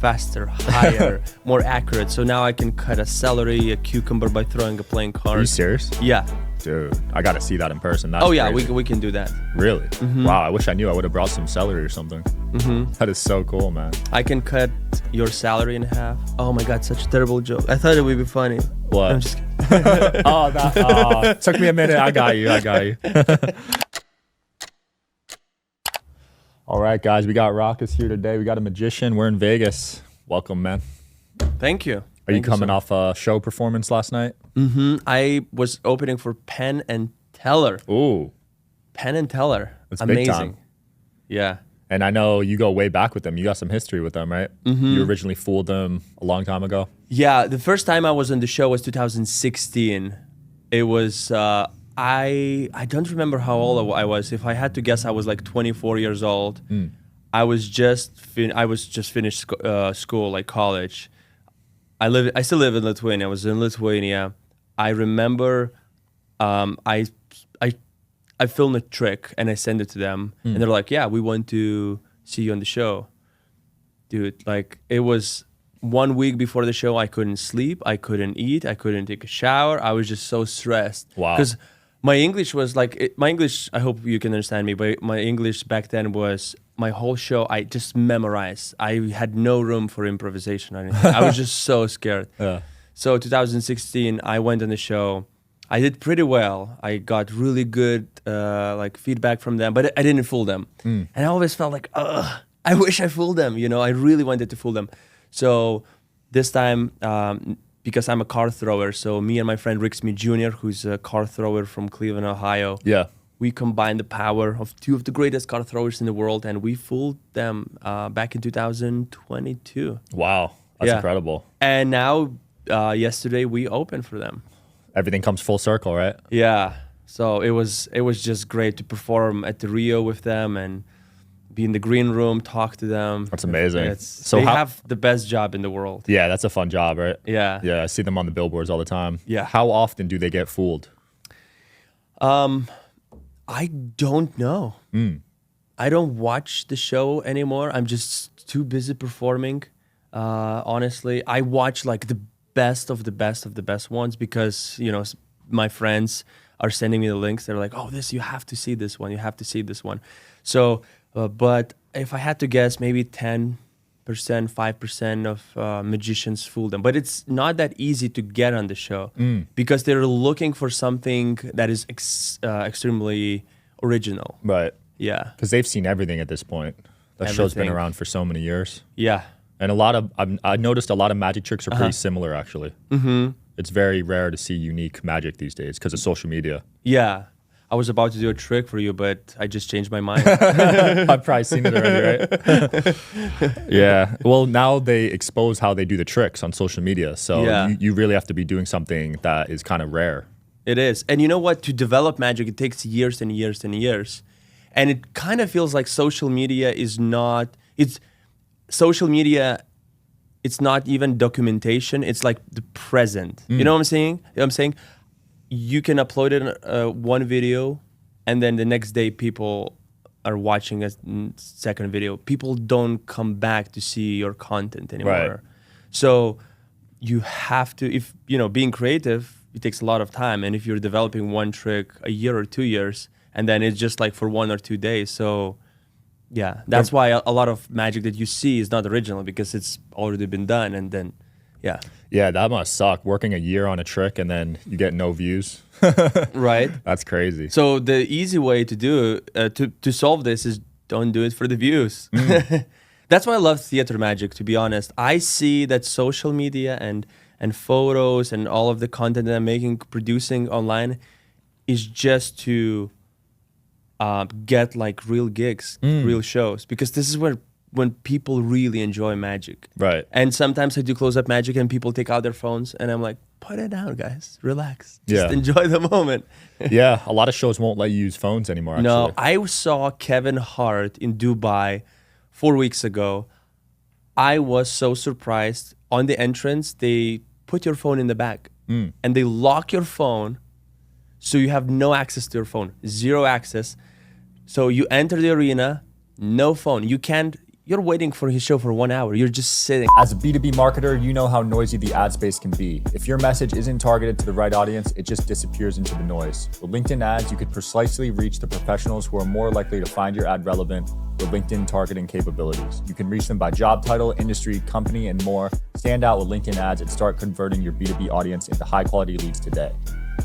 faster, higher, more accurate. So now I can cut a celery, a cucumber by throwing a playing card. Are you serious? Yeah. Dude, I got to see that in person. That's yeah, crazy. we can do that. Really? Wow, I wish I knew. I would have brought some celery or something. That is so cool, man. I can cut your salary in half. Oh my God, such a terrible joke. I thought it would be funny. What? I'm just kidding. Took me a minute. I got you. All right, guys, we got Rokas here today. We got a magician. We're in Vegas. Welcome, man. Thank you. Are you coming off a show performance last night? I was opening for Penn and Teller. Ooh. Penn and Teller. That's amazing. big time. Yeah. And I know you go way back with them. You got some history with them, right? You originally fooled them a long time ago. Yeah, the first time I was on the show was 2016. It was I don't remember how old I was. If I had to guess, I was like 24 years old. I was just finished school, like college. I still live in Lithuania. I was in Lithuania. I remember I filmed a trick and I sent it to them, and they're like, "Yeah, we want to see you on the show." Dude, like it was 1 week before the show. I couldn't sleep. I couldn't eat. I couldn't take a shower. I was just so stressed. Wow. Because my English was like my English. I hope you can understand me. But my English back then was my whole show. I just memorized. I had no room for improvisation or anything. I was just so scared. Yeah. So 2016, I went on the show. I did pretty well. I got really good like feedback from them, but I didn't fool them. And I always felt like, I wish I fooled them. You know, I really wanted to fool them. So this time, because I'm a card thrower, so me and my friend Rick Smith Jr., who's a card thrower from Cleveland, Ohio, we combined the power of two of the greatest card throwers in the world, and we fooled them back in 2022. Wow, that's incredible. And now, yesterday, we opened for them. Everything comes full circle, right? Yeah. So it was just great to perform at the Rio with them and be in the green room, talk to them. That's amazing. So they have the best job in the world. Yeah, that's a fun job, right? Yeah. Yeah, I see them on the billboards all the time. Yeah. How often do they get fooled? I don't know. I don't watch the show anymore. I'm just too busy performing. Honestly, I watch like the best of the best of the best ones because, you know, my friends are sending me the links. They're like, "Oh, you have to see this one. You have to see this one." So, but if I had to guess, maybe 10%, 5% of magicians fool them. But it's not that easy to get on the show because they're looking for something that is extremely original. Right. Yeah. Because they've seen everything at this point. That show's been around for so many years. Yeah. And I noticed a lot of magic tricks are pretty similar, actually. It's very rare to see unique magic these days because of social media. Yeah. I was about to do a trick for you, but I just changed my mind. I've probably seen it already, right? Yeah. Well, now they expose how they do the tricks on social media. So you really have to be doing something that is kind of rare. It is. And you know what? To develop magic, it takes years and years and years. And it kind of feels like social media is not... Social media, it's not even documentation. It's like the present. You know what I'm saying? You can upload it one video, and then the next day people are watching a second video. People don't come back to see your content anymore. Right. So you have to, if being creative, it takes a lot of time. And if you're developing one trick a year or 2 years, and then it's just like for 1 or 2 days, so. Yeah, that's why a lot of magic that you see is not original because it's already been done, and then, yeah. Yeah, that must suck. Working a year on a trick and then you get no views. Right. That's crazy. So the easy way to do to solve this is don't do it for the views. That's why I love theater magic. To be honest, I see that social media and photos and all of the content that I'm producing online is just to get like real gigs, real shows, because this is when people really enjoy magic. Right. And sometimes I do close-up magic and people take out their phones and I'm like, put it down, guys, relax, just enjoy the moment. Yeah, a lot of shows won't let you use phones anymore, actually. No, I saw Kevin Hart in Dubai 4 weeks ago. I was so surprised. On the entrance, they put your phone in the bag and they lock your phone so you have no access to your phone, zero access. So you enter the arena, no phone. You can't you're waiting for his show for 1 hour. You're just sitting. As a B2B marketer, you know how noisy the ad space can be. If your message isn't targeted to the right audience, it just disappears into the noise. With LinkedIn ads, you could precisely reach the professionals who are more likely to find your ad relevant with LinkedIn targeting capabilities. You can reach them by job title, industry, company, and more. Stand out with LinkedIn ads and start converting your B2B audience into high-quality leads today.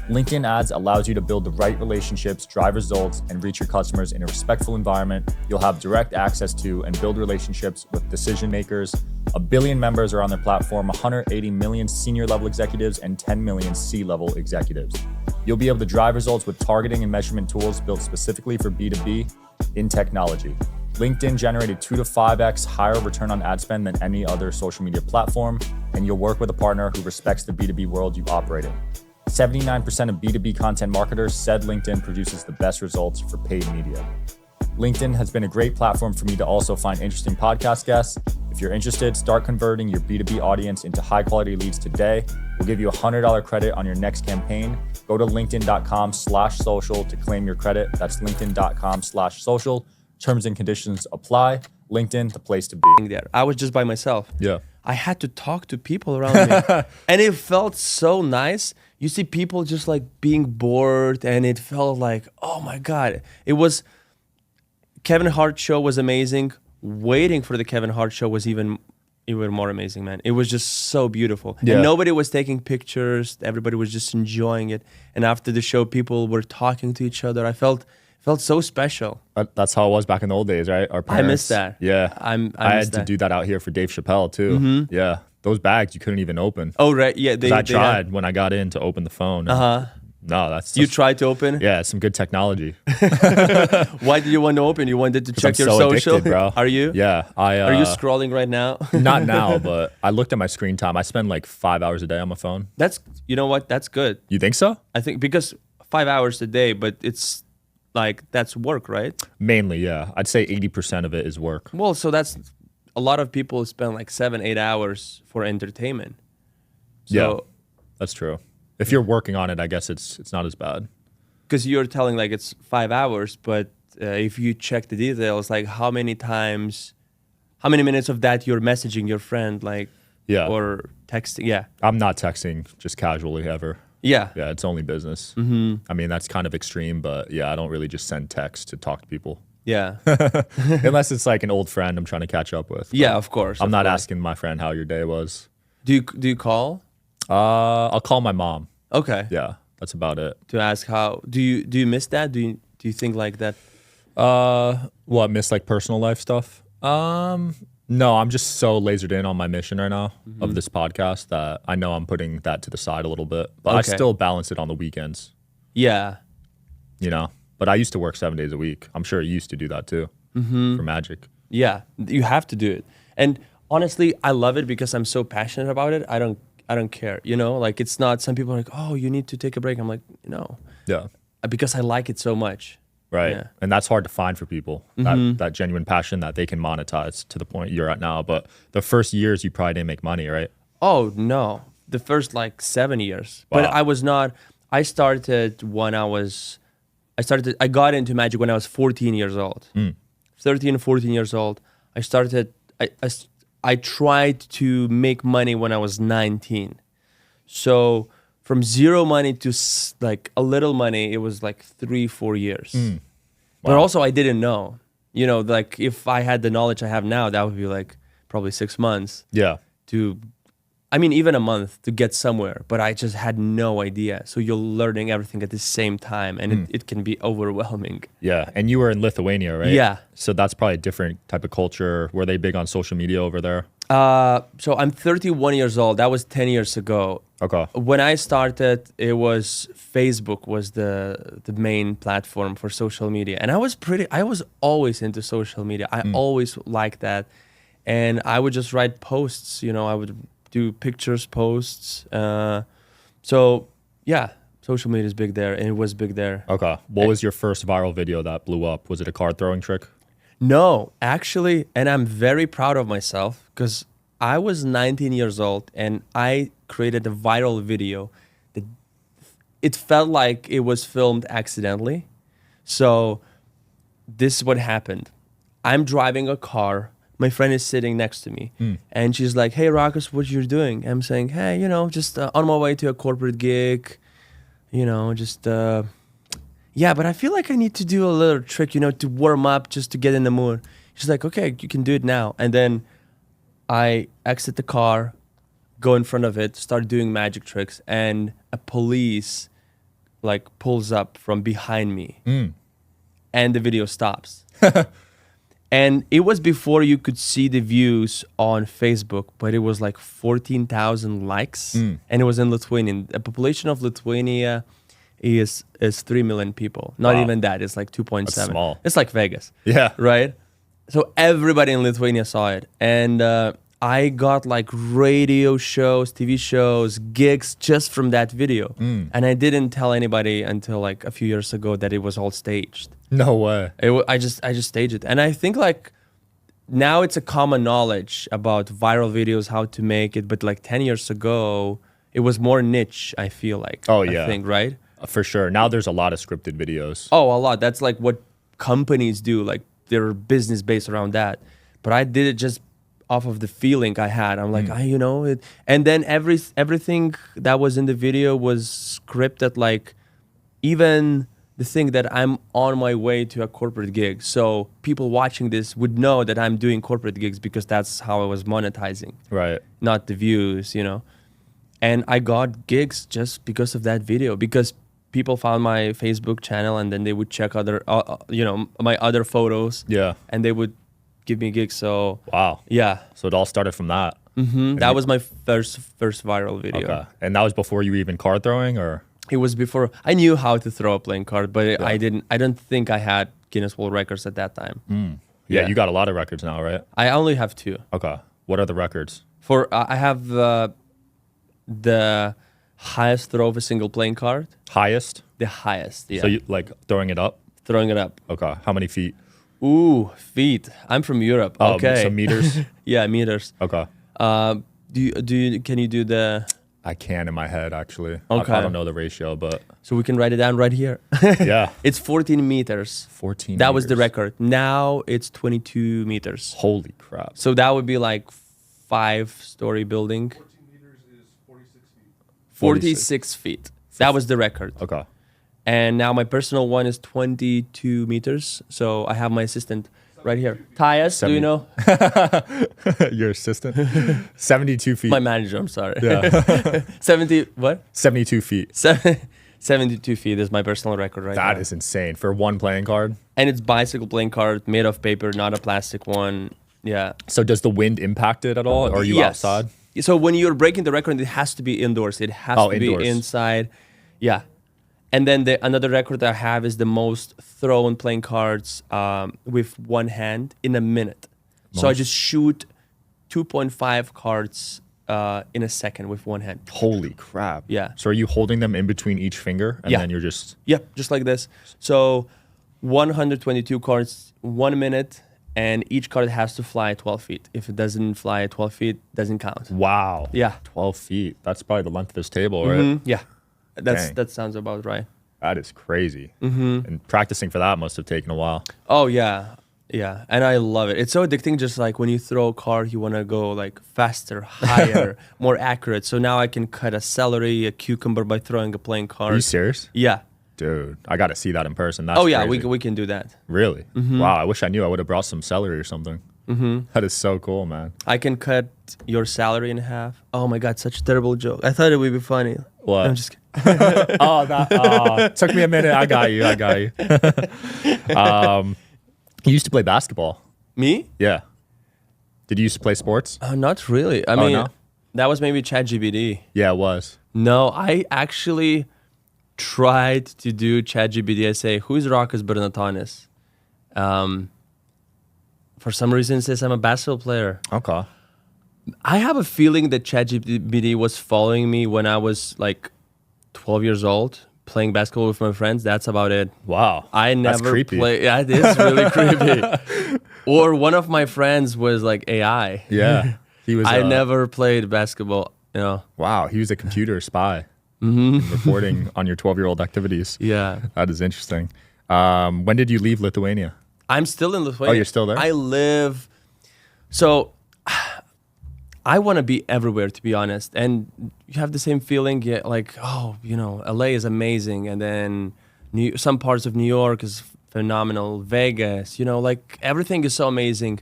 LinkedIn ads allows you to build the right relationships, drive results, and reach your customers in a respectful environment. You'll have direct access to and build relationships with decision makers. 1 billion members are on their platform, 180 million senior level executives, and 10 million C-level executives. You'll be able to drive results with targeting and measurement tools built specifically for B2B in technology. LinkedIn generated 2 to 5x higher return on ad spend than any other social media platform, and you'll work with a partner who respects the B2B world you operate in. 79% of B2B content marketers said LinkedIn produces the best results for paid media. LinkedIn has been a great platform for me to also find interesting podcast guests. If you're interested, start converting your B2B audience into high quality leads today. We'll give you a $100 credit on your next campaign. Go to linkedin.com/social to claim your credit. That's linkedin.com/social. Terms and conditions apply. LinkedIn, the place to be. There. I was just by myself. Yeah. I had to talk to people around me. And it felt so nice. You see people just like being bored, and it felt like, oh my God. It was, Kevin Hart show was amazing. Waiting for the Kevin Hart show was even more amazing, man. It was just so beautiful. Yeah. And nobody was taking pictures. Everybody was just enjoying it. And after the show, people were talking to each other. I felt so special. That's how it was back in the old days, right? Our parents. I miss that. Yeah. I had to do that out here for Dave Chappelle too. Mm-hmm. Yeah. Those bags you couldn't even open. Oh, right. Yeah. I tried when I got in to open the phone. No, that's... You tried to open? Yeah, some good technology. Why did you want to open? You wanted to check I'm your so social? Addicted, bro. Are you? Yeah. Are you scrolling right now? Not now, but I looked at my screen time. I spend like 5 hours a day on my phone. You know what? That's good. You think so? I think because 5 hours a day, but it's like, that's work, right? Mainly, yeah. I'd say 80% of it is work. Well, so that's... A lot of people spend like 7-8 hours for entertainment. So, yeah, that's true. If you're working on it, I guess it's not as bad. Because you're telling like it's 5 hours, but if you check the details, like how many minutes of that you're messaging your friend, like, or texting? Yeah. I'm not texting just casually ever. Yeah. Yeah, it's only business. Mm-hmm. I mean, that's kind of extreme, but yeah, I don't really just send texts to talk to people. Yeah. Unless it's like an old friend I'm trying to catch up with. Yeah, of course. I'm not asking my friend how your day was. Do you call? I'll call my mom. Okay. Yeah, that's about it. To ask how do you miss that? Do you think like that? What, miss like personal life stuff? No, I'm just so lasered in on my mission right now of this podcast that I know I'm putting that to the side a little bit, but I still balance it on the weekends. Yeah. You know? But I used to work 7 days a week. I'm sure you used to do that too for Magic. Yeah, you have to do it. And honestly, I love it because I'm so passionate about it. I don't care, you know? Like, it's not, some people are like, oh, you need to take a break. I'm like, no. Yeah. Because I like it so much. Right. Yeah. And that's hard to find for people, that genuine passion that they can monetize to the point you're at now. But the first years, you probably didn't make money, right? Oh, no. The first like 7 years. Wow. But I got into Magic when I was 14 years old. 13, 14 years old. I tried to make money when I was 19. So from zero money to like a little money, it was like 3-4 years. Wow. But also I didn't know, you know, like if I had the knowledge I have now, that would be like probably 6 months. Yeah. Even a month to get somewhere, but I just had no idea. So you're learning everything at the same time, and it can be overwhelming. Yeah, and you were in Lithuania, right? Yeah. So that's probably a different type of culture. Were they big on social media over there? So I'm 31 years old. That was 10 years ago. Okay. When I started, it was Facebook was the main platform for social media, and I was always into social media. I always liked that, and I would just write posts. You know, I would do pictures, posts. So yeah, social media is big there, and it was big there. Okay. What was your first viral video that blew up? Was it a card throwing trick? No, actually, and I'm very proud of myself because I was 19 years old and I created a viral video that it felt like it was filmed accidentally. So this is what happened. I'm driving a car my friend is sitting next to me, and she's like, "Hey, Rokas, what you're doing?" I'm saying, "Hey, just on my way to a corporate gig, just yeah, but I feel like I need to do a little trick, to warm up, just to get in the mood." She's like, "Okay, you can do it now." And then I exit the car, go in front of it, start doing magic tricks, and a police pulls up from behind me, and the video stops. And it was before you could see the views on Facebook, but it was like 14,000 likes, and it was in Lithuania. The population of Lithuania is 3 million people. Not even that. It's like 2.7. That's small. It's like Vegas. Yeah. Right? So everybody in Lithuania saw it. And I got like radio shows, TV shows, gigs just from that video. And I didn't tell anybody until like a few years ago that it was all staged. No way. I just staged it. And I think like now it's a common knowledge about viral videos, how to make it. But like 10 years ago, it was more niche, I feel like. Oh, yeah. I think, right? For sure. Now there's a lot of scripted videos. Oh, a lot. That's like what companies do. Like their business based around that. But I did it just off of the feeling I had. I'm like, it. And then everything that was in the video was scripted. Like even the thing that I'm on my way to a corporate gig. So people watching this would know that I'm doing corporate gigs because that's how I was monetizing. Right. Not the views, And I got gigs just because of that video, because people found my Facebook channel and then they would check other, my other photos. Yeah. And they would give me gigs. So wow. Yeah. So it all started from that. That was my first viral video. Okay. And that was before you were even card throwing, or? It was before I knew how to throw a playing card, but I don't think I had Guinness World Records at that time. Yeah, you got a lot of records now, right? I only have 2. Okay. What are the records? I have the highest throw of a single playing card. Highest? The highest, yeah. So you like throwing it up? Throwing it up. Okay. How many feet? Ooh, feet. I'm from Europe. Okay. So meters? Yeah, meters. Okay. Can you do the... I can in my head, actually. Okay. I don't know the ratio, but... So we can write it down right here. Yeah. It's 14 meters. 14 That was the meters. record. Now it's 22 meters. Holy crap. So that would be like 5-story building. 14 meters is 46 feet. 46 feet. That was the record. Okay. And now my personal one is 22 meters. So I have my assistant right here. Tyus, do you know? Your assistant? 72 feet. My manager, I'm sorry. Yeah. 72 feet. 72 feet is my personal record right now. That is insane. For one playing card? And it's bicycle playing card, made of paper, not a plastic one. Yeah. So does the wind impact it at all? Or are you outside? So when you're breaking the record, it has to be indoors. It has to indoors. be inside. Yeah. And then another record I have is the most thrown playing cards with one hand in a minute. So I just shoot 2.5 cards in a second with one hand. Holy crap. Yeah. So are you holding them in between each finger? And then you're just... Yep, just like this. So 122 cards, 1 minute, and each card has to fly 12 feet. If it doesn't fly 12 feet, it doesn't count. Wow. Yeah. 12 feet. That's probably the length of this table, right? Yeah. Dang. That sounds about right. That is crazy. And practicing for that must have taken a while. Oh, yeah. Yeah. And I love it. It's so addicting. Just like when you throw a card, you want to go like faster, higher, more accurate. So now I can cut a celery, a cucumber by throwing a playing card. Are you serious? Yeah. Dude, I got to see that in person. That's yeah, crazy. we can do that. Really? Wow, I wish I knew. I would have brought some celery or something. That is so cool, man. I can cut your salary in half. Oh my God, such a terrible joke. I thought it would be funny. What? I'm just kidding. Took me a minute. I got you. You used to play basketball. Me? Yeah. Did you used to play sports? Not really. I mean, no? that was maybe ChatGPT. Yeah, it was. No, I actually tried to do ChatGPT. I say, who's Rokas Bernatonis? For some reason, it says I'm a basketball player. Okay. I have a feeling that ChatGPT was following me when I was like 12 years old, playing basketball with my friends. That's about it. Wow. I That's never creepy. play. Yeah, it is really creepy. Or one of my friends was like AI. Yeah. He was. I never played basketball. Wow. He was a computer spy. Reporting on your 12-year-old activities. Yeah. That is interesting. When did you leave Lithuania? I'm still in Lithuania. Oh, you're still there? I live So I want to be everywhere, to be honest. And you have the same feeling, yeah, like, oh, LA is amazing. And then some parts of New York is phenomenal. Vegas, like everything is so amazing.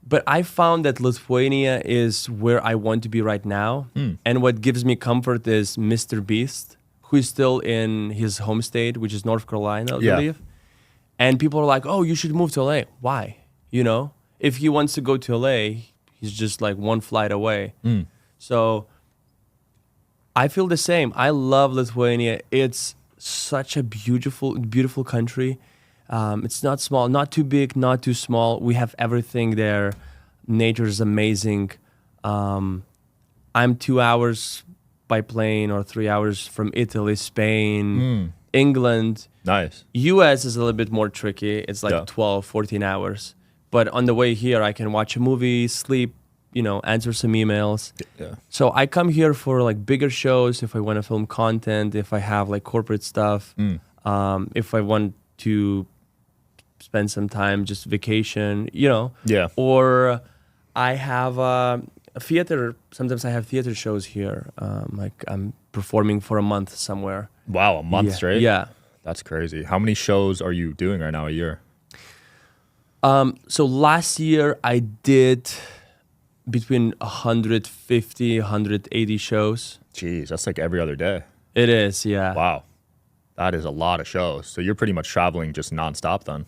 But I found that Lithuania is where I want to be right now. And what gives me comfort is Mr. Beast, who is still in his home state, which is North Carolina, I believe. And people are like, oh, you should move to LA. Why? If he wants to go to LA, he's just like one flight away. So I feel the same. I love Lithuania. It's such a beautiful, beautiful country. It's not small, not too big, not too small. We have everything there. Nature is amazing. I'm 2 hours by plane or 3 hours from Italy, Spain, England. Nice. US is a little bit more tricky. It's like 12, 14 hours. But on the way here, I can watch a movie, sleep, answer some emails. Yeah. So I come here for like bigger shows if I want to film content, if I have like corporate stuff, if I want to spend some time just vacation, Yeah. Or I have a theater. Sometimes I have theater shows here. Like I'm performing for a month somewhere. Wow, a month straight? Yeah. That's crazy. How many shows are you doing right now a year? So last year I did between 150, 180 shows. Jeez, that's like every other day. It is, yeah. Wow. That is a lot of shows. So you're pretty much traveling just nonstop then.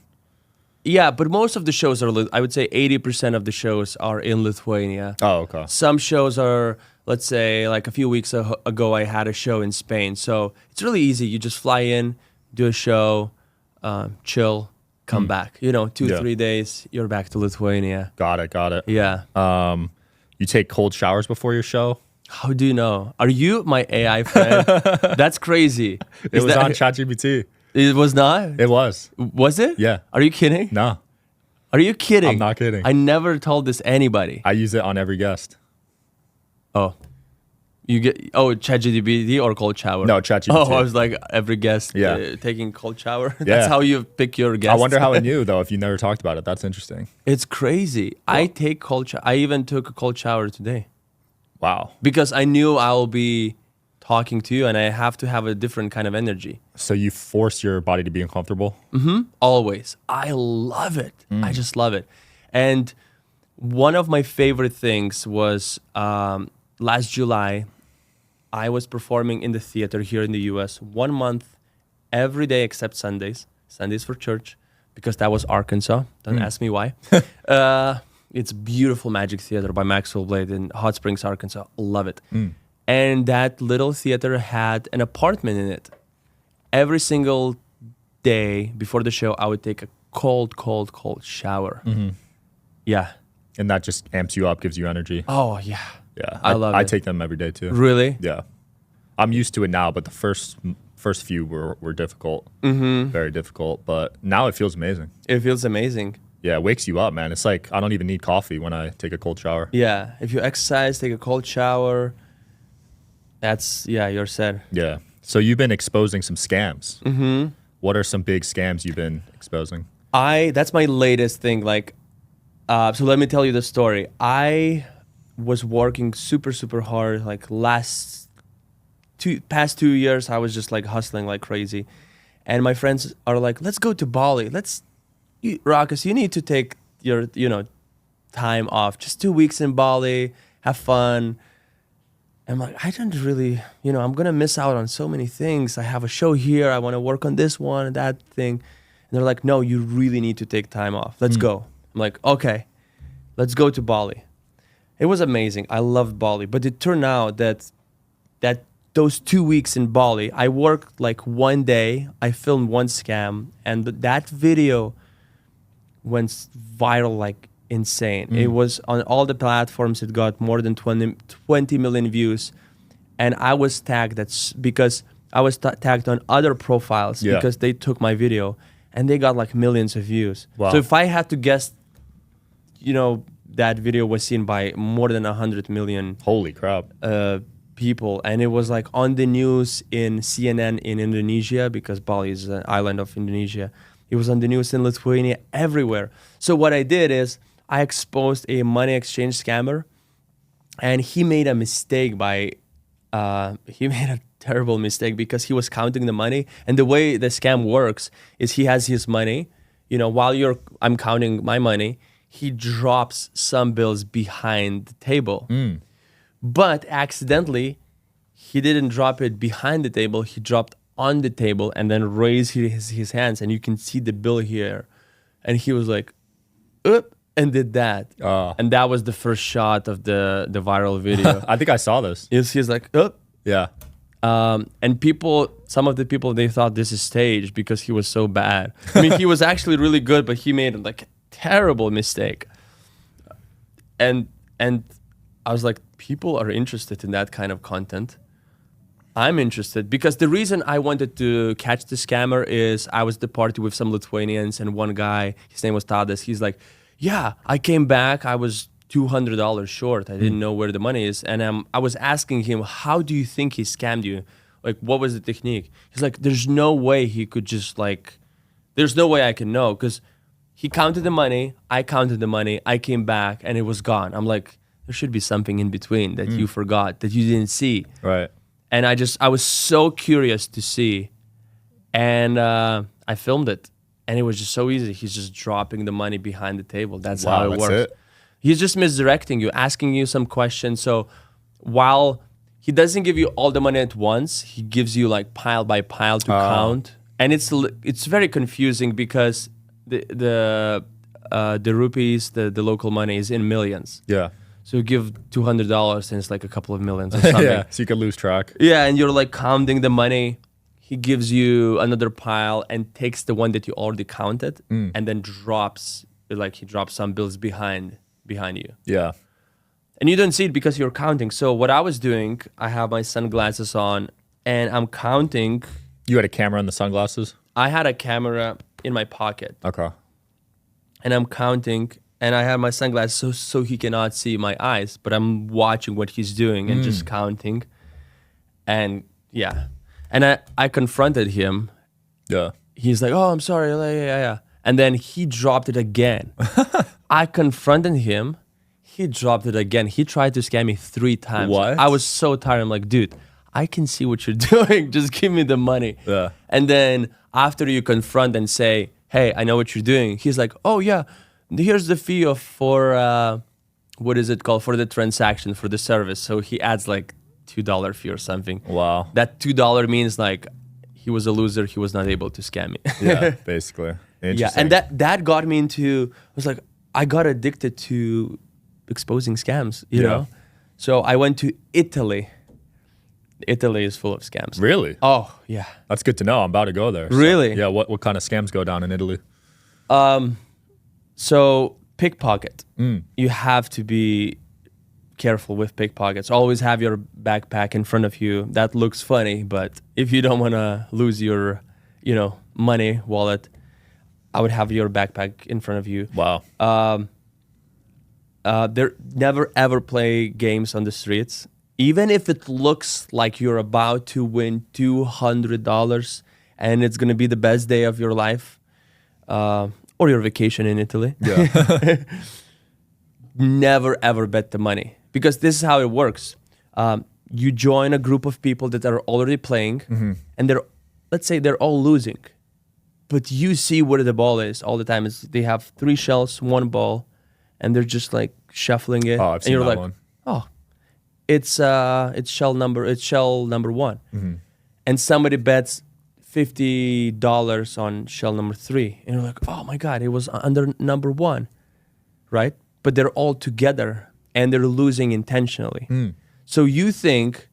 Yeah, but most of the shows are, I would say 80% of the shows are in Lithuania. Oh, okay. Some shows are, let's say, like a few weeks ago, I had a show in Spain. So it's really easy. You just fly in, do a show, chill, come back. 2-3 days, you're back to Lithuania. Got it. Yeah. You take cold showers before your show? How do you know? Are you my AI friend? That's crazy. It was on ChatGPT. It was not? It was. Was it? Yeah. Are you kidding? No, Are you kidding? I'm not kidding. I never told this anybody. I use it on every guest. Oh. ChatGPT or cold shower? No, ChatGPT. Oh, I was like every guest Yeah. taking cold shower. Yeah. That's how you pick your guests. I wonder how it knew though if you never talked about it. That's interesting. It's crazy. I take cold shower. I even took a cold shower today Wow. because I knew I'll be talking to you and I have to have a different kind of energy. So you force your body to be uncomfortable? Always. I love it. I just love it. And one of my favorite things was last July, I was performing in the theater here in the US 1 month, every day except Sundays. Sundays for church, because that was Arkansas. Don't ask me why. It's beautiful Magic Theater by Maxwell Blade in Hot Springs, Arkansas. Love it. And that little theater had an apartment in it. Every single day before the show, I would take a cold shower. Yeah. And that just amps you up, gives you energy. Oh, yeah. Yeah. I love I it. take them every day too. Really? Yeah. I'm used to it now, but the first few were difficult. Very difficult. But now it feels amazing. It feels amazing. Yeah, it wakes you up, man. It's like I don't even need coffee when I take a cold shower. Yeah. If you exercise, take a cold shower, you're set. Yeah. So you've been exposing some scams. What are some big scams you've been exposing? That's my latest thing. Like, so let me tell you the story. I was working super, super hard. Like past 2 years, I was just like hustling like crazy. And my friends are like, let's go to Bali. Rokas, you need to take your, time off. Just 2 weeks in Bali, have fun. I'm like, I don't really, I'm going to miss out on so many things. I have a show here. I want to work on this one and that thing. And they're like, no, you really need to take time off. Let's go. I'm like, okay, let's go to Bali. It was amazing. I loved Bali. But it turned out that those 2 weeks in Bali, I worked like one day. I filmed one scam. And that video went viral like insane. It was on all the platforms. It got more than 20 million views. And I was tagged because I was tagged on other profiles because they took my video and they got like millions of views. Wow. So if I had to guess, that video was seen by more than 100 million Holy crap. people. And it was like on the news in CNN in Indonesia, because Bali is an island of Indonesia. It was on the news in Lithuania, everywhere. So what I did is I exposed a money exchange scammer, and he made a mistake he made a terrible mistake because he was counting the money. And the way the scam works is he has his money, while I'm counting my money, he drops some bills behind the table. But accidentally, he didn't drop it behind the table. He dropped on the table and then raised his hands, and you can see the bill here. And he was like, oop, and did that. And that was the first shot of the viral video. I think I saw this. He's like, oop. Yeah. And some of the people, they thought this is staged because he was so bad. I mean, he was actually really good, but he made like a terrible mistake. And I was like, people are interested in that kind of content. I'm interested because the reason I wanted to catch the scammer is I was at the party with some Lithuanians, and one guy, his name was Tadas, he's like, yeah, I came back, I was $200 short. I didn't know where the money is. And I was asking him, how do you think he scammed you? Like, what was the technique? He's like, there's no way he could just there's no way I can know, because he counted the money, I counted the money, I came back, and it was gone. I'm like, there should be something in between that you forgot, that you didn't see. Right. And I was so curious to see. And I filmed it. And it was just so easy. He's just dropping the money behind the table. That's how it works. It. He's just misdirecting you, asking you some questions. So while he doesn't give you all the money at once, he gives you like pile by pile to count. And it's very confusing because the rupees, the local money is in millions. Yeah. So you give $200 and it's like a couple of millions or something. Yeah, so you can lose track. Yeah, and you're like counting the money. He gives you another pile and takes the one that you already counted and then drops some bills behind you. Yeah. And you don't see it because you're counting. So what I was doing, I have my sunglasses on and I'm counting. You had a camera and the sunglasses? I had a camera in my pocket. Okay. And I'm counting. And I have my sunglasses so he cannot see my eyes, but I'm watching what he's doing and just counting. And yeah. And I confronted him. Yeah. He's like, oh, I'm sorry. Yeah. And then he dropped it again. I confronted him. He dropped it again. He tried to scam me 3 times. What? I was so tired. I'm like, dude, I can see what you're doing. Just give me the money. Yeah. And then after you confront and say, hey, I know what you're doing. He's like, oh, yeah. Here's the fee for what is it called, for the transaction, for the service. So he adds like $2 fee or something. Wow. That $2 means like he was a loser. He was not able to scam me. Yeah, basically. Yeah, and that got me into, I was like, I got addicted to exposing scams, you know? So I went to Italy. Italy is full of scams. Really? Oh, yeah. That's good to know. I'm about to go there. So, Really? yeah, what kind of scams go down in Italy? So pickpocket. You have to be careful with pickpockets. Always have your backpack in front of you. That looks funny, but if you don't want to lose your, money, wallet, I would have your backpack in front of you. Wow. Never ever play games on the streets. Even if it looks like you're about to win $200 and it's going to be the best day of your life, or your vacation in Italy. Yeah. Never ever bet the money, because this is how it works. You join a group of people that are already playing, and let's say they're all losing, but you see where the ball is all the time. They have 3 shells, 1 ball, and they're just like shuffling it. Oh, I've and seen you're that like, one. oh, it's shell number 1, and somebody bets $50 on shell number 3, and you're like, oh my god, it was under number 1, right? But they're all together and they're losing intentionally. So you think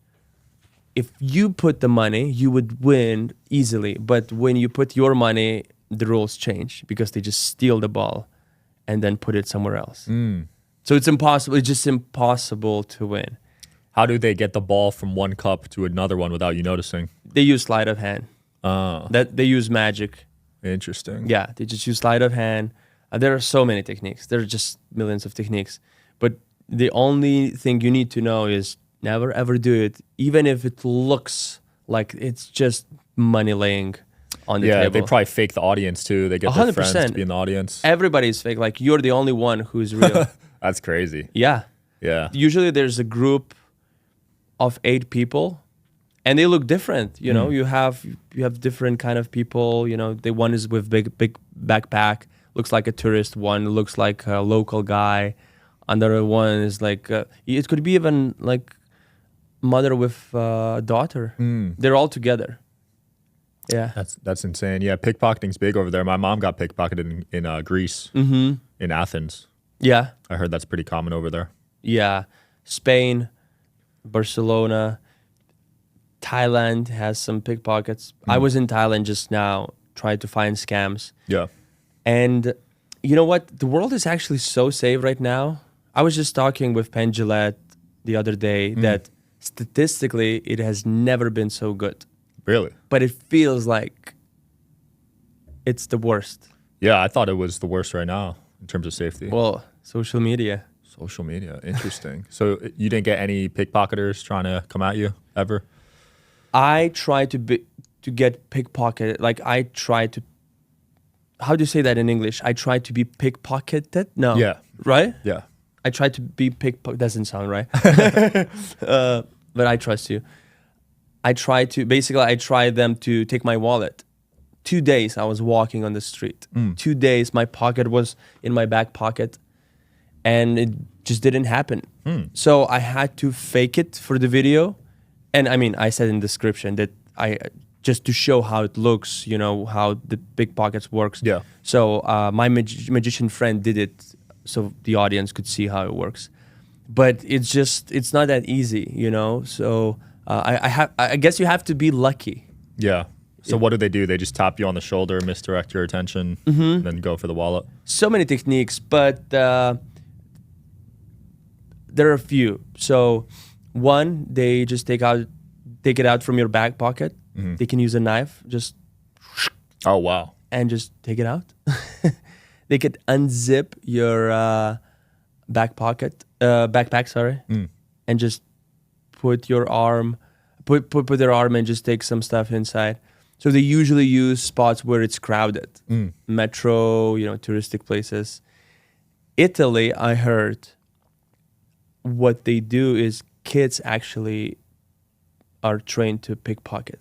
if you put the money, you would win easily, but when you put your money, the rules change because they just steal the ball and then put it somewhere else. So it's impossible. It's just impossible to win. How do they get the ball from one cup to another one without you noticing? They use sleight of hand. That they use magic. Interesting. Yeah, they just use sleight of hand. There are so many techniques. There are just millions of techniques. But the only thing you need to know is never ever do it, even if it looks like it's just money laying on the Yeah, table. they probably fake the audience too. They get their friends 100%. to be in the audience. Everybody's fake. Like you're the only one who's real. That's crazy. Yeah. Yeah. Usually there's a group of 8 people, and they look different. You know, you have different kind of people. You know, the one is with big backpack, looks like a tourist. One looks like a local guy. Another one is like it could be even like mother with daughter. They're all together. Yeah. That's insane. Yeah, pickpocketing's big over there. My mom got pickpocketed in Greece, in Athens. Yeah. I heard that's pretty common over there. Yeah. Spain, Barcelona, Thailand has some pickpockets. I was in Thailand just now trying to find scams. Yeah. And you know what? The world is actually so safe right now. I was just talking with Penn the other day that statistically it has never been so good. Really? But it feels like it's the worst. Yeah, I thought it was the worst right now in terms of safety. Well, social media. Social media, interesting. So you didn't get any pickpocketers trying to come at you ever? I try to get pickpocketed. Like I try to. How do you say that in English? I try to be pickpocketed. No. Yeah. Right? Yeah. I try to be pickpocketed. Doesn't sound right. But I trust you. I try them to take my wallet. 2 days I was walking on the street. 2 days my pocket was in my back pocket, and it just didn't happen. So I had to fake it for the video. And I mean, I said in the description that just to show how it looks, you know, how the pickpockets works. Yeah. So my magician friend did it so the audience could see how it works. But it's not that easy, you know. So I guess you have to be lucky. Yeah. So what do? They just tap you on the shoulder, misdirect your attention, and then go for the wallet? So many techniques, but there are a few. So one, they just take it out from your back pocket. They can use a knife, just Oh, wow. and just take it out. They could unzip your backpack, sorry, and just put their arm and just take some stuff inside. So they usually use spots where it's crowded, metro, you know, touristic places. Italy, I heard, what they do is kids actually are trained to pickpocket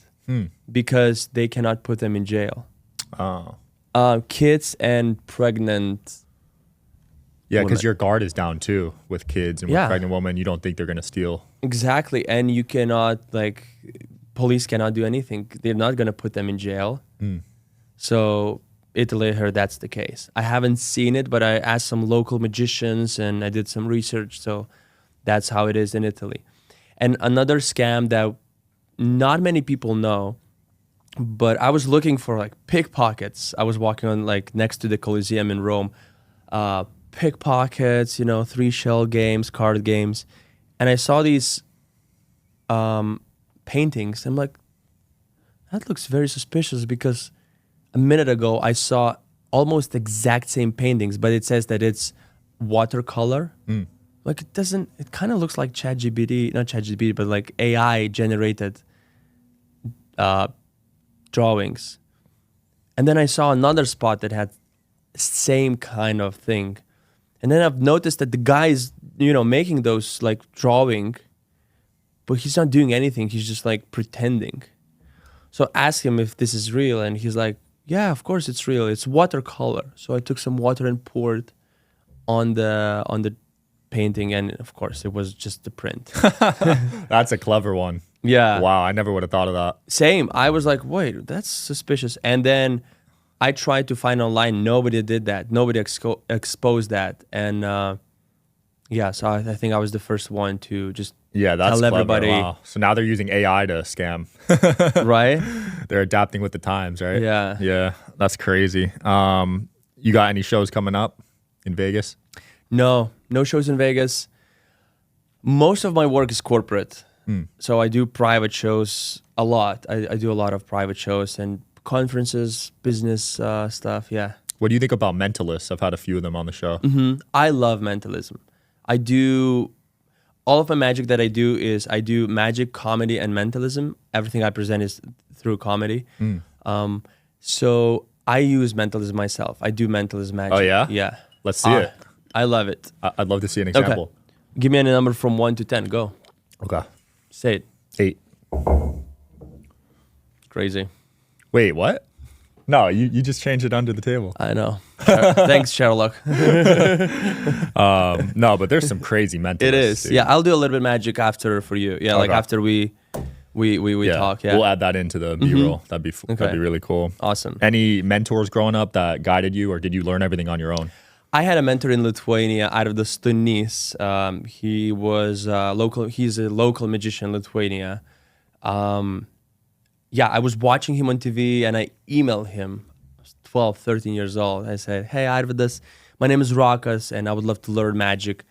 because they cannot put them in jail. Oh. Kids and pregnant. Yeah, because women. your guard is down too with kids and with pregnant women. You don't think they're going to steal. Exactly. And you cannot, police cannot do anything. They're not going to put them in jail. So Italy, I heard that's the case. I haven't seen it, but I asked some local magicians and I did some research. So that's how it is in Italy. And another scam that not many people know, but I was looking for pickpockets. I was walking on next to the Colosseum in Rome. Pickpockets, 3-shell games, card games. And I saw these paintings. I'm like, that looks very suspicious because a minute ago I saw almost exact same paintings, but it says that it's watercolor. It kind of looks like ChatGPT, not ChatGPT, but AI generated drawings. And then I saw another spot that had same kind of thing. And then I've noticed that the guy is, making those drawing, but he's not doing anything. He's just pretending. So I asked him if this is real, and he's like, yeah, of course it's real. It's watercolor. So I took some water and poured on the painting, and of course it was just the print. That's a clever one. Yeah. Wow, I never would have thought of that. Same. I was like, wait, that's suspicious. And then I tried to find online. Nobody did that. Nobody exposed that. And so I think I was the first one to just that's tell clever. everybody. Wow. So now they're using AI to scam. Right? They're adapting with the times, right? Yeah. Yeah, that's crazy. You got any shows coming up in Vegas? No shows in Vegas. Most of my work is corporate. So I do private shows a lot. I do a lot of private shows and conferences, business stuff. Yeah. What do you think about Mentalists? I've had a few of them on the show. I love Mentalism. All of my magic that I do magic, comedy, and mentalism. Everything I present is through comedy. So I use mentalism myself. I do mentalism magic. Oh, yeah? Yeah. Let's see it. I love it. I'd love to see an example. Give me a number from 1 to 10. Go. Okay. Say it. 8. Crazy. Wait, what? No, you just changed it under the table. I know. Thanks, Sherlock. No, but there's some crazy mentalists. It is. Dude. Yeah, I'll do a little bit magic after for you. Yeah, like Okay. after we talk. Yeah. We'll add that into the B-roll. That'd be really cool. Awesome. Any mentors growing up that guided you, or did you learn everything on your own? I had a mentor in Lithuania out of the Stonis. He was local. He's a local magician in Lithuania. Yeah, I was watching him on TV and I emailed him. I was 12, 13 years old. I said, hey, Arvidas, my name is Rokas and I would love to learn magic.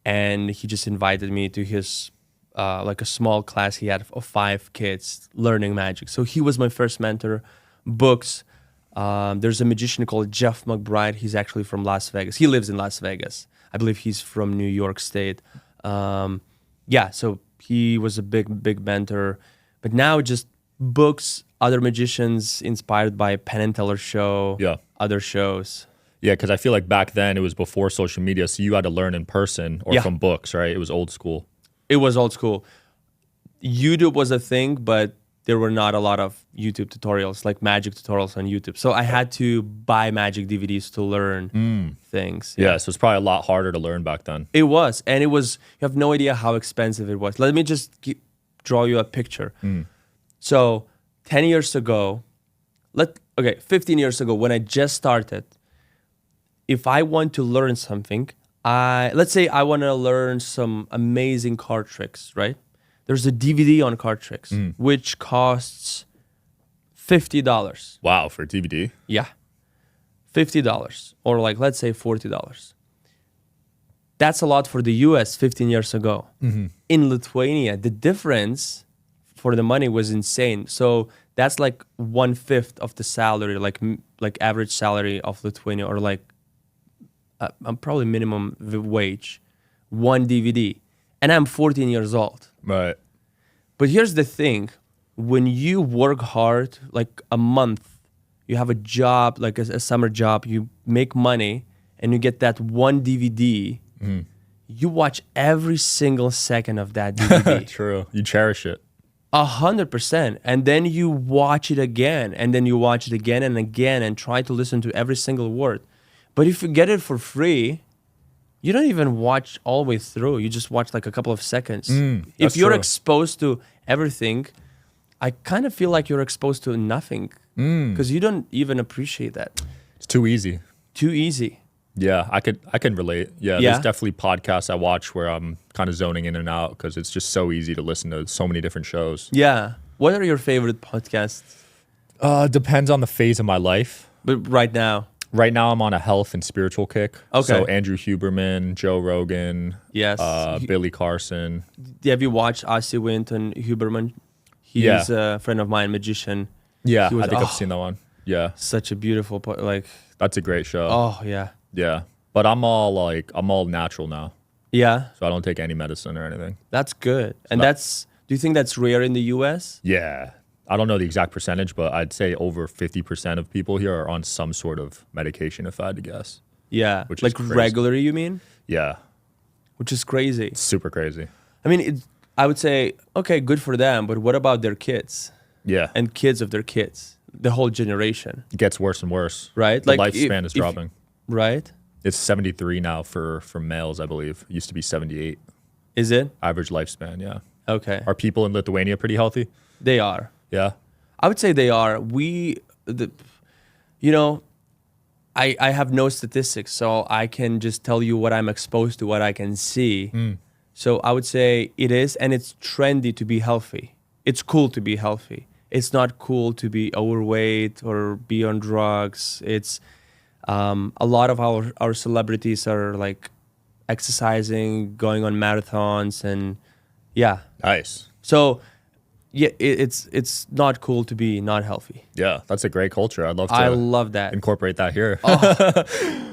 And he just invited me to his, like a small class he had of 5 kids learning magic. So he was my first mentor. Books. There's a magician called Jeff McBride. He's actually from Las Vegas. He lives in Las Vegas. I believe he's from New York State. Yeah, so he was a big mentor. But now just books, other magicians inspired by Penn and Teller show, other shows. Yeah, because I feel like back then it was before social media, so you had to learn in person or from books, right? It was old school. It was old school. YouTube was a thing, but there were not a lot of YouTube tutorials, like magic tutorials on YouTube. So I had to buy magic DVDs to learn things. Yeah, so it's probably a lot harder to learn back then. It was. And it was, you have no idea how expensive it was. Let me just draw you a picture. So 10 years ago, 15 years ago, when I just started, if I want to learn something, let's say I want to learn some amazing card tricks, right? There's a DVD on card tricks, which costs $50. Wow, for a DVD? Yeah, $50, or like let's say $40. That's a lot for the US 15 years ago. In Lithuania, the difference for the money was insane. So that's like 1/5 of the salary, like average salary of Lithuania, or like probably minimum wage, one DVD. And I'm 14 years old. Right. But here's the thing. When you work hard, like a month, you have a job, like a summer job, you make money, and you get that one DVD, you watch every single second of that DVD. True. You cherish it. 100%. And then you watch it again, and then you watch it again and again, and try to listen to every single word. But if you get it for free, you don't even watch all the way through. You just watch like a couple of seconds. If you're exposed to everything, I kind of feel like you're exposed to nothing because you don't even appreciate that. It's too easy. Too easy. Yeah, I can relate. Yeah, there's definitely podcasts I watch where I'm kind of zoning in and out because it's just so easy to listen to so many different shows. Yeah. What are your favorite podcasts? Depends on the phase of my life. But right now? Right now, I'm on a health and spiritual kick. Okay. So Andrew Huberman, Joe Rogan, Yes. Billy Carson. Have you watched Ossie Winton Huberman? He's a friend of mine, magician. Yeah, I think I've seen that one. Yeah. Such a beautiful, That's a great show. Oh, yeah. Yeah. But I'm all natural now. Yeah. So I don't take any medicine or anything. That's good. And do you think that's rare in the US? Yeah. I don't know the exact percentage, but I'd say over 50% of people here are on some sort of medication, if I had to guess. Yeah. Which like is crazy. regularly, you mean? Yeah. Which is crazy. It's super crazy. I mean, I would say, okay, good for them, but what about their kids? Yeah. And kids of their kids? The whole generation. It gets worse and worse. Right? The lifespan is dropping. Right? It's 73 now for males, I believe. It used to be 78. Is it? Average lifespan, yeah. Okay. Are people in Lithuania pretty healthy? They are. Yeah. I would say they are. I have no statistics, so I can just tell you what I'm exposed to, what I can see. So I would say it is, and it's trendy to be healthy. It's cool to be healthy. It's not cool to be overweight or be on drugs. It's a lot of our celebrities are like exercising, going on marathons, and yeah. Nice. So yeah, it's not cool to be not healthy. Yeah, that's a great culture. I'd love to I love that. incorporate that here.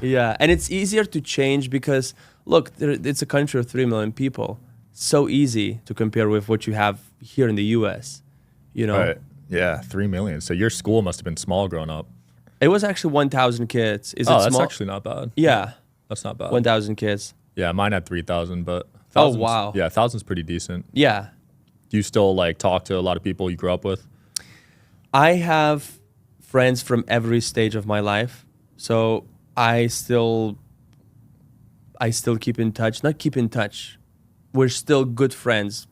Yeah, and it's easier to change because, look, it's a country of 3 million people. So easy to compare with what you have here in the U.S., you know? Right. Yeah, 3 million. So your school must have been small growing up. It was actually 1,000 kids. Is it That's small? actually not bad. Yeah, That's not bad. 1,000 kids. Yeah, mine had 3,000, but Oh, 1,000's wow. Yeah, 1,000's pretty decent. Yeah. Do you still like talk to a lot of people you grew up with? I have friends from every stage of my life. So I still keep in touch. Not keep in touch. We're still good friends,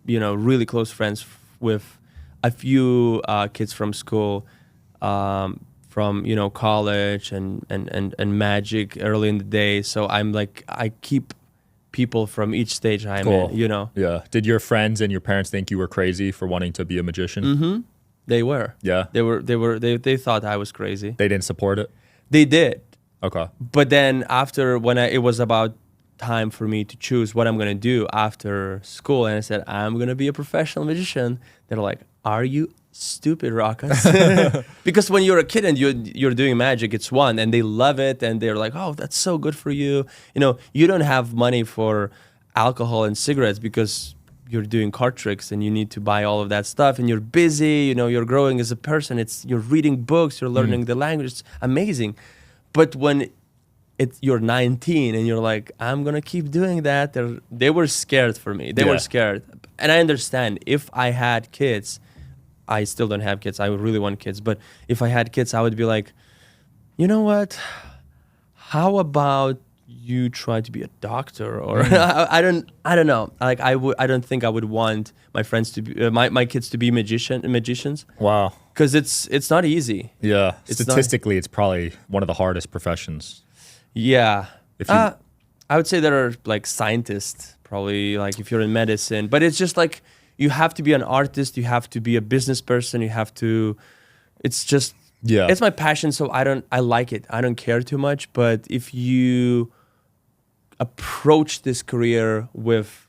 really close friends with a few kids from school, from college and magic early in the day. So I keep people from each stage I'm in. Yeah. Did your friends and your parents think you were crazy for wanting to be a magician? Mm-hmm. They were. Yeah. They thought I was crazy. They didn't support it? They did. Okay. But then after it was about time for me to choose what I'm gonna do after school, and I said I'm gonna be a professional magician. They're like, "Are you stupid, Rokas?" Because when you're a kid and you're doing magic, it's one, and they love it, and they're like, "Oh, that's so good for you." You don't have money for alcohol and cigarettes because you're doing card tricks and you need to buy all of that stuff, and you're busy. You're growing as a person. You're reading books, you're learning the language. It's amazing. But when you're 19 and you're like, I'm gonna keep doing that, they were scared for me. They were scared, and I understand. If I had kids, I still don't have kids. I really want kids, but if I had kids, I would be like, you know what? How about you try to be a doctor? Or I don't know. Like I don't think I would want my friends to be my kids to be magicians. Wow. Because it's not easy. Yeah. Statistically, it's probably one of the hardest professions. Yeah. If you- I would say there are like scientists, probably, like if you're in medicine, but it's just like you have to be an artist, you have to be a business person, it's just, it's my passion. So I like it. I don't care too much. But if you approach this career with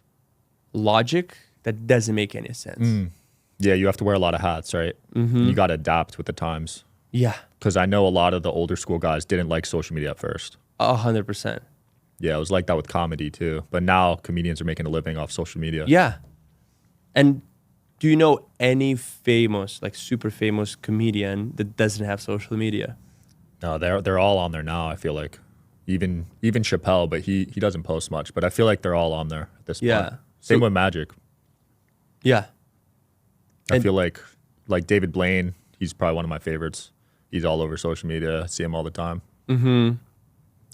logic, that doesn't make any sense. Yeah, you have to wear a lot of hats, right? Mm-hmm. You got to adapt with the times. Yeah. Because I know a lot of the older school guys didn't like social media at first. 100%. Yeah, it was like that with comedy too. But now comedians are making a living off social media. Yeah. And do you know any famous, like super famous comedian that doesn't have social media? No, they're all on there now, I feel like. Even Chappelle, but he doesn't post much. But I feel like they're all on there at this point. Same with Magic. Yeah. I feel like David Blaine, he's probably one of my favorites. He's all over social media. I see him all the time. Mm-hmm.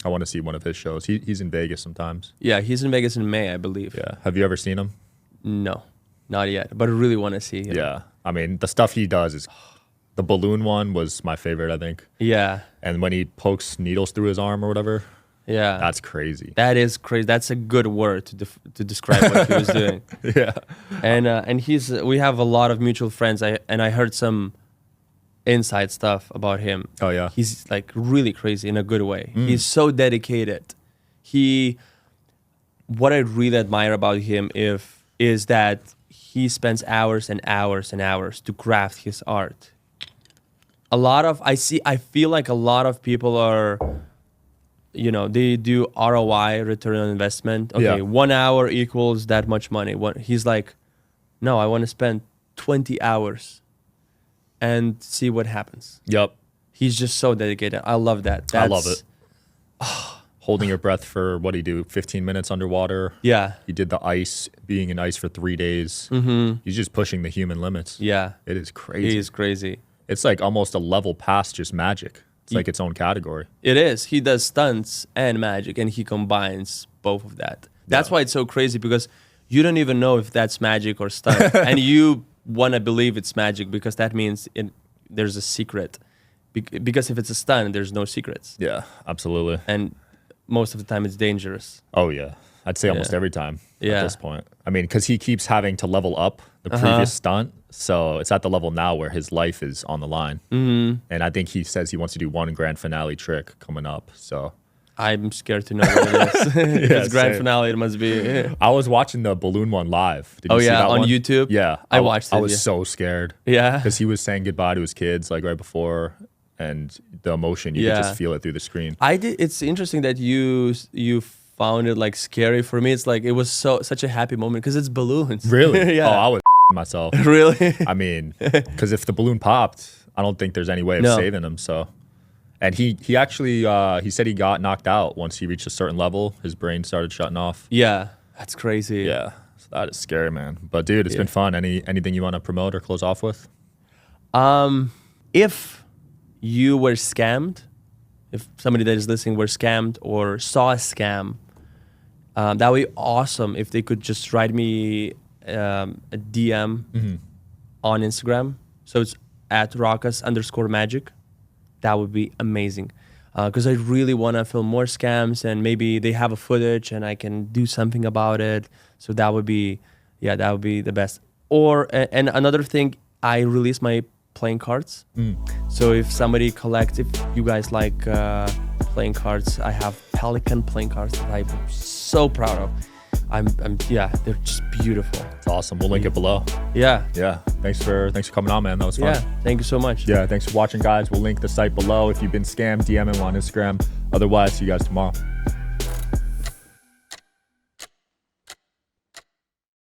I want to see one of his shows. He's in Vegas sometimes. Yeah, he's in Vegas in May, I believe. Yeah. Have you ever seen him? No, not yet. But I really want to see him. Yeah. I mean, the stuff he does is... The balloon one was my favorite, I think. Yeah. And when he pokes needles through his arm or whatever. Yeah. That's crazy. That is crazy. That's a good word to describe what he was doing. Yeah. And we have a lot of mutual friends. I heard some inside stuff about him. Oh, yeah. He's like really crazy in a good way. He's so dedicated. What I really admire about him is that he spends hours and hours and hours to craft his art. I feel like a lot of people are, they do ROI, return on investment. Okay, 1 hour equals that much money. He's like, no, I want to spend 20 hours and see what happens. Yep. He's just so dedicated. I love that. I love it. Holding your breath for, what did he do, 15 minutes underwater? Yeah. He did the ice, being in ice for 3 days. Mm-hmm. He's just pushing the human limits. Yeah. It is crazy. He is crazy. It's like almost a level past just magic. It's like its own category. It is. He does stunts and magic, and he combines both of that. That's why it's so crazy, because you don't even know if that's magic or stunt. And you want to believe it's magic because that means there's a secret. Because if it's a stunt, there's no secrets. Yeah, absolutely. And most of the time it's dangerous. Oh, yeah. I'd say almost every time at Yeah. this point. I mean, because he keeps having to level up the previous stunt. So it's at the level now where his life is on the line. Mm-hmm. And I think he says he wants to do one grand finale trick coming up. So I'm scared to know what it is. If it's grand finale, it must be. I was watching the balloon one live. Did you see that on one? YouTube? Yeah. I watched it. I was so scared. Yeah. Because he was saying goodbye to his kids like right before. And the emotion, you could just feel it through the screen. It's interesting that you found it like scary. For me, it's like it was such a happy moment because it's balloons. Really? Yeah. Oh, I was myself. Really? I mean, because if the balloon popped, I don't think there's any way of saving him. So, and he actually he said he got knocked out once he reached a certain level. His brain started shutting off. Yeah, that's crazy. Yeah, so that is scary, man. But dude, it's been fun. Anything you want to promote or close off with? If you were scammed, if somebody that is listening were scammed or saw a scam, that would be awesome if they could just write me a DM on Instagram. So it's at Rokas_magic. That would be amazing. Because I really want to film more scams, and maybe they have a footage and I can do something about it. So that would be, that would be the best. Or, and another thing, I release my playing cards. So if somebody collects, if you guys like playing cards, I have Pelican playing cards that I'm so proud of. They're just beautiful. It's awesome. We'll link it below. Yeah. Thanks for coming on, man. That was fun. Yeah. Thank you so much. Yeah. Thanks for watching, guys. We'll link the site below. If you've been scammed, DM him on Instagram. Otherwise, see you guys tomorrow.